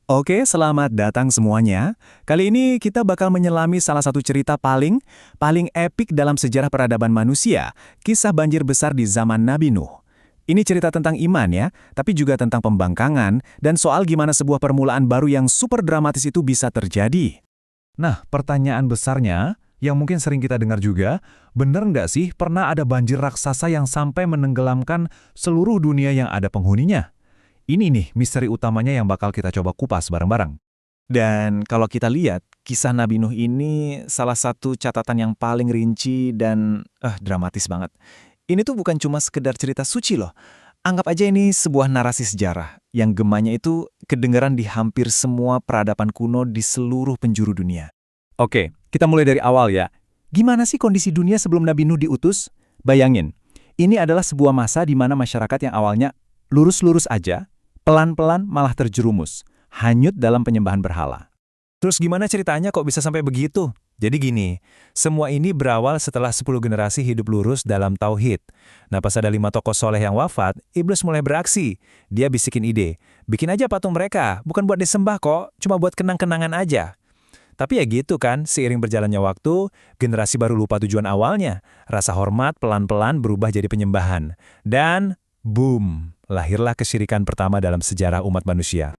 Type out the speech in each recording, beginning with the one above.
Oke, selamat datang semuanya. Kali ini kita bakal menyelami salah satu cerita paling epik dalam sejarah peradaban manusia, kisah banjir besar di zaman Nabi Nuh. Ini cerita tentang iman ya, tapi juga tentang pembangkangan dan soal gimana sebuah permulaan baru yang super dramatis itu bisa terjadi. Nah, pertanyaan besarnya, yang mungkin sering kita dengar juga, benar nggak sih pernah ada banjir raksasa yang sampai menenggelamkan seluruh dunia yang ada penghuninya? Ini nih misteri utamanya yang bakal kita coba kupas bareng-bareng. Dan kalau kita lihat, kisah Nabi Nuh ini salah satu catatan yang paling rinci dan dramatis banget. Ini tuh bukan cuma sekedar cerita suci loh. Anggap aja ini sebuah narasi sejarah yang gemanya itu kedengaran di hampir semua peradaban kuno di seluruh penjuru dunia. Oke, kita mulai dari awal ya. Gimana sih kondisi dunia sebelum Nabi Nuh diutus? Bayangin, ini adalah sebuah masa di mana masyarakat yang awalnya lurus-lurus aja, pelan-pelan malah terjerumus, hanyut dalam penyembahan berhala. Terus gimana ceritanya kok bisa sampai begitu? Jadi gini, semua ini berawal setelah 10 generasi hidup lurus dalam tauhid. Nah, pas ada 5 tokoh soleh yang wafat, iblis mulai beraksi. Dia bisikin ide, bikin aja patung mereka, bukan buat disembah kok, cuma buat kenang-kenangan aja. Tapi ya gitu kan, seiring berjalannya waktu, generasi baru lupa tujuan awalnya. Rasa hormat pelan-pelan berubah jadi penyembahan. Dan, boom, lahirlah kesyirikan pertama dalam sejarah umat manusia.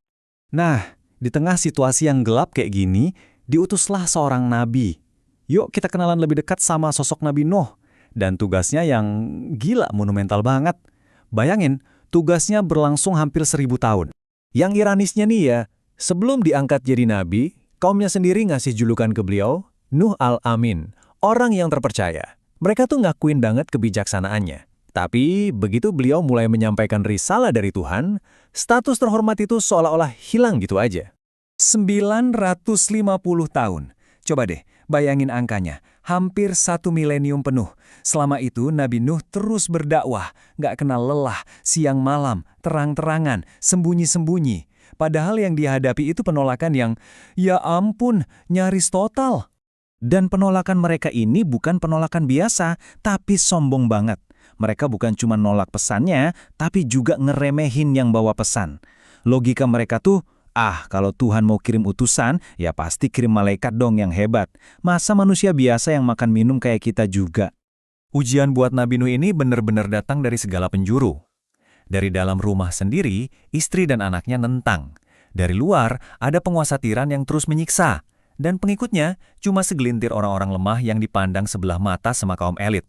Nah, di tengah situasi yang gelap kayak gini, diutuslah seorang nabi. Yuk kita kenalan lebih dekat sama sosok Nabi Nuh. Dan tugasnya yang gila, monumental banget. Bayangin, tugasnya berlangsung hampir 1000 tahun. Yang ironisnya nih ya, sebelum diangkat jadi nabi, kaumnya sendiri ngasih julukan ke beliau, Nuh al-Amin, orang yang terpercaya. Mereka tuh ngakuin banget kebijaksanaannya. Tapi begitu beliau mulai menyampaikan risalah dari Tuhan, status terhormat itu seolah-olah hilang gitu aja. 950 tahun. Coba deh, bayangin angkanya. Hampir 1 milenium penuh. Selama itu Nabi Nuh terus berdakwah, nggak kenal lelah, siang malam, terang-terangan, sembunyi-sembunyi. Padahal yang dihadapi itu penolakan yang, ya ampun, nyaris total. Dan penolakan mereka ini bukan penolakan biasa, tapi sombong banget. Mereka bukan cuma nolak pesannya, tapi juga ngeremehin yang bawa pesan. Logika mereka tuh, kalau Tuhan mau kirim utusan, ya pasti kirim malaikat dong yang hebat. Masa manusia biasa yang makan minum kayak kita juga? Ujian buat Nabi Nuh ini benar-benar datang dari segala penjuru. Dari dalam rumah sendiri, istri dan anaknya nentang. Dari luar, ada penguasa tiran yang terus menyiksa. Dan pengikutnya cuma segelintir orang-orang lemah yang dipandang sebelah mata sama kaum elit.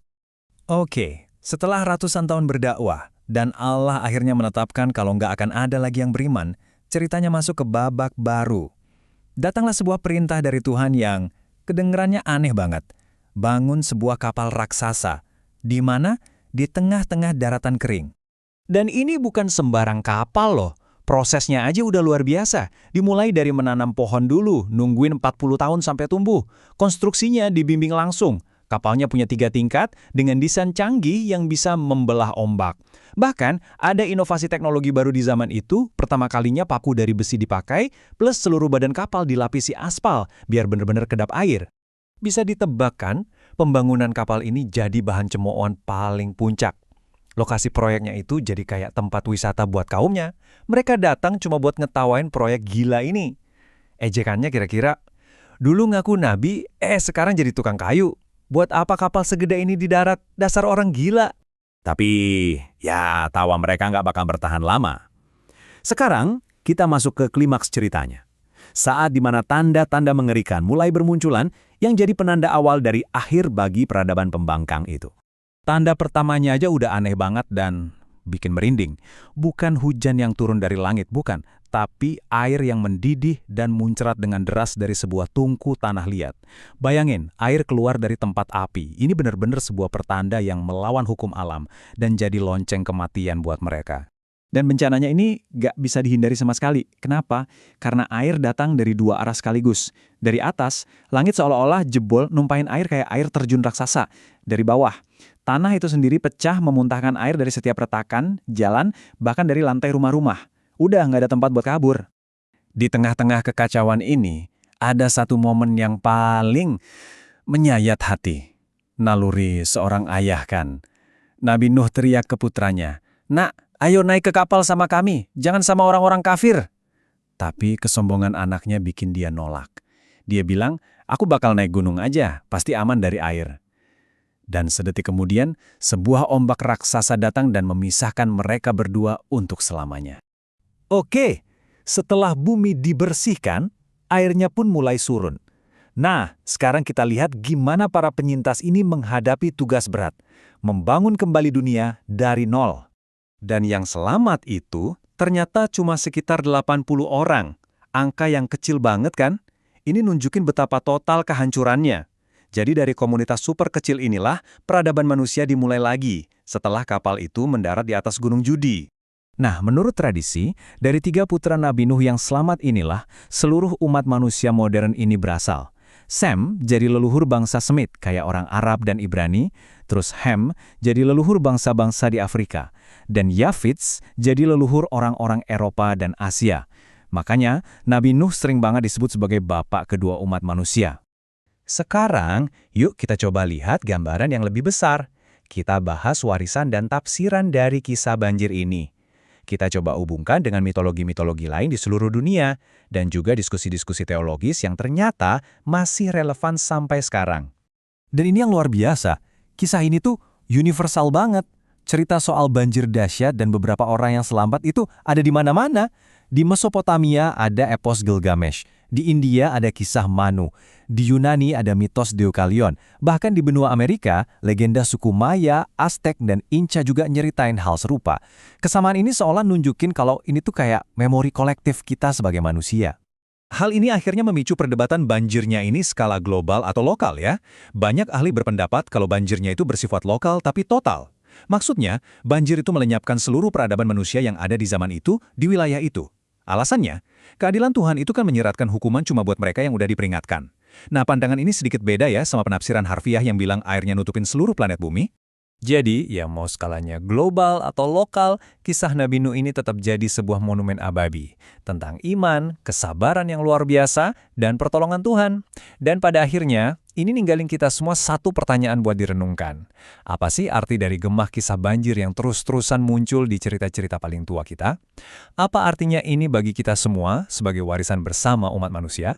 Oke, setelah ratusan tahun berdakwah, dan Allah akhirnya menetapkan kalau nggak akan ada lagi yang beriman, ceritanya masuk ke babak baru. Datanglah sebuah perintah dari Tuhan yang kedengerannya aneh banget. Bangun sebuah kapal raksasa, di mana di tengah-tengah daratan kering. Dan ini bukan sembarang kapal loh. Prosesnya aja udah luar biasa. Dimulai dari menanam pohon dulu, nungguin 40 tahun sampai tumbuh. Konstruksinya dibimbing langsung. Kapalnya punya 3 tingkat dengan desain canggih yang bisa membelah ombak. Bahkan, ada inovasi teknologi baru di zaman itu, pertama kalinya paku dari besi dipakai, plus seluruh badan kapal dilapisi aspal, biar benar-benar kedap air. Bisa ditebak kan, pembangunan kapal ini jadi bahan cemoohan paling puncak. Lokasi proyeknya itu jadi kayak tempat wisata buat kaumnya. Mereka datang cuma buat ngetawain proyek gila ini. Ejekannya kira-kira, dulu ngaku nabi, sekarang jadi tukang kayu. Buat apa kapal segede ini di darat? Dasar orang gila. Tapi, ya tawa mereka nggak bakal bertahan lama. Sekarang, kita masuk ke klimaks ceritanya. Saat di mana tanda-tanda mengerikan mulai bermunculan yang jadi penanda awal dari akhir bagi peradaban pembangkang itu. Tanda pertamanya aja udah aneh banget dan bikin merinding. Bukan hujan yang turun dari langit, bukan. Tapi air yang mendidih dan muncrat dengan deras dari sebuah tungku tanah liat. Bayangin, air keluar dari tempat api. Ini benar-benar sebuah pertanda yang melawan hukum alam dan jadi lonceng kematian buat mereka. Dan bencananya ini gak bisa dihindari sama sekali. Kenapa? Karena air datang dari 2 arah sekaligus. Dari atas, langit seolah-olah jebol numpahin air kayak air terjun raksasa. Dari bawah, tanah itu sendiri pecah memuntahkan air dari setiap retakan, jalan, bahkan dari lantai rumah-rumah. Udah nggak ada tempat buat kabur. Di tengah-tengah kekacauan ini, ada satu momen yang paling menyayat hati. Naluri seorang ayah kan. Nabi Nuh teriak ke putranya, "Nak, ayo naik ke kapal sama kami, jangan sama orang-orang kafir." Tapi kesombongan anaknya bikin dia nolak. Dia bilang, aku bakal naik gunung aja, pasti aman dari air. Dan sedetik kemudian, sebuah ombak raksasa datang dan memisahkan mereka berdua untuk selamanya. Oke, setelah bumi dibersihkan, airnya pun mulai surut. Nah, sekarang kita lihat gimana para penyintas ini menghadapi tugas berat, membangun kembali dunia dari nol. Dan yang selamat itu ternyata cuma sekitar 80 orang. Angka yang kecil banget kan? Ini nunjukin betapa total kehancurannya. Jadi dari komunitas super kecil inilah peradaban manusia dimulai lagi setelah kapal itu mendarat di atas Gunung Judi. Nah, menurut tradisi, dari 3 putra Nabi Nuh yang selamat inilah seluruh umat manusia modern ini berasal. Sem jadi leluhur bangsa Semit, kayak orang Arab dan Ibrani, terus Ham jadi leluhur bangsa-bangsa di Afrika, dan Yafits jadi leluhur orang-orang Eropa dan Asia. Makanya, Nabi Nuh sering banget disebut sebagai bapak kedua umat manusia. Sekarang, yuk kita coba lihat gambaran yang lebih besar. Kita bahas warisan dan tafsiran dari kisah banjir ini. Kita coba hubungkan dengan mitologi-mitologi lain di seluruh dunia, dan juga diskusi-diskusi teologis yang ternyata masih relevan sampai sekarang. Dan ini yang luar biasa, kisah ini tuh universal banget. Cerita soal banjir dahsyat dan beberapa orang yang selamat itu ada di mana-mana. Di Mesopotamia ada epos Gilgamesh, di India ada kisah Manu, di Yunani ada mitos Deukalion, bahkan di benua Amerika, legenda suku Maya, Aztec, dan Inca juga nyeritain hal serupa. Kesamaan ini seolah nunjukin kalau ini tuh kayak memori kolektif kita sebagai manusia. Hal ini akhirnya memicu perdebatan banjirnya ini skala global atau lokal ya. Banyak ahli berpendapat kalau banjirnya itu bersifat lokal tapi total. Maksudnya, banjir itu melenyapkan seluruh peradaban manusia yang ada di zaman itu di wilayah itu. Alasannya, keadilan Tuhan itu kan menyeratkan hukuman cuma buat mereka yang udah diperingatkan. Nah, pandangan ini sedikit beda ya sama penafsiran harfiah yang bilang airnya nutupin seluruh planet bumi. Jadi, ya mau skalanya global atau lokal, kisah Nabi Nuh ini tetap jadi sebuah monumen abadi tentang iman, kesabaran yang luar biasa, dan pertolongan Tuhan. Dan pada akhirnya, ini ninggalin kita semua satu pertanyaan buat direnungkan. Apa sih arti dari gemah kisah banjir yang terus-terusan muncul di cerita-cerita paling tua kita? Apa artinya ini bagi kita semua sebagai warisan bersama umat manusia?